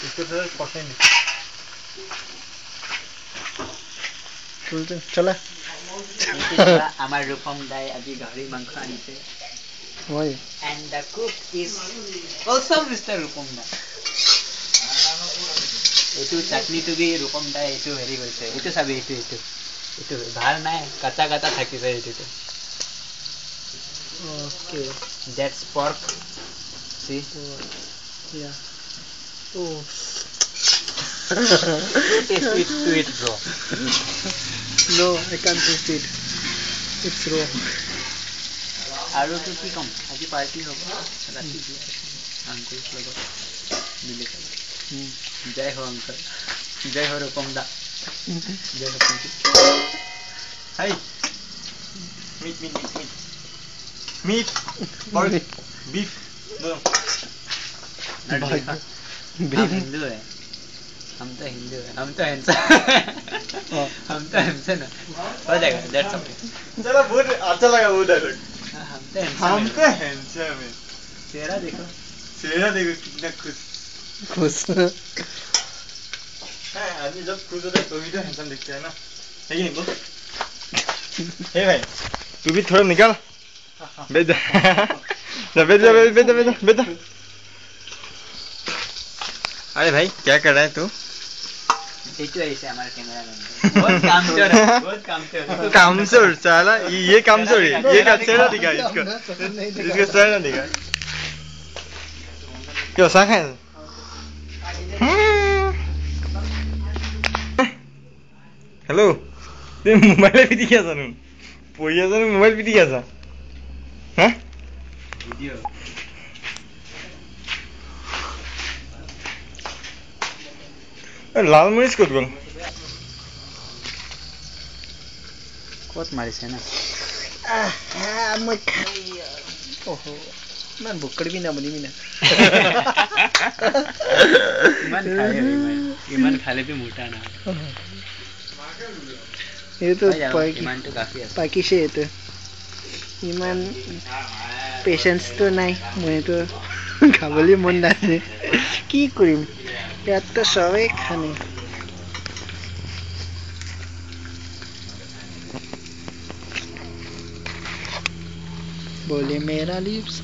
इसको तो पसंद नहीं चला আমাৰ ৰূপম দাই আজি গাহৰি মাংস আনিছে ওই and the cook is also Mr. Rupam দা এটু চাটনি তো বি ৰূপম দা এটু হেৰি কৰিছে এটু চাবি এটু ভাল নাই কাঁচা কাঁচা থাকিছে এটুতে okay that's pork see yeah oh taste it bro no I can't taste it it's raw আৰু তো কি কম আজি পাৰ্টি হ'ব ৰাতি আঙ্কুল লগত মিলে জয় ho uncle জয় ho রূপম দা জয় ho pinky Hey, meat, pork, beef. No. हम हिंदू है हम तो हिंदू है हम तो हिंसा ना हो जाएगा that's okay चलो बहुत अच्छा लगा वो डायलॉग हम तो हैंडसम है चेहरा देखो कितना खुश है आदमी जब खुश होता है तो भी तो हैंडसम दिखता है ना है कि नहीं बोल हे भाई तू भी थोड़ा निकाल बेच जा अरे भाई क्या कर रहा है तू हमारा कैमरामैन बहुत कामचोर कामचोर साला ये कामचोर है ये का चेहरा दिखा इसका चेहरा दिखा क्यों साखा है हेलो तुम मोबाइल भी दिखा था पोया था मोबाइल भी दिखा था हाँ वीडियो लाल मरीच कत गल कत मारिছে ना मैं ओहो मैं भुक्कड़ भी ना बनी भी ना इमान खाले पे मोटा ना ये तो इमान तो काफी है बाकी से तो इमान पेशेंस तो नहीं मैं तो खाबली मन नाছে কি করিম ইয়াত তো সবাই খানে बोले मेरा लिप्स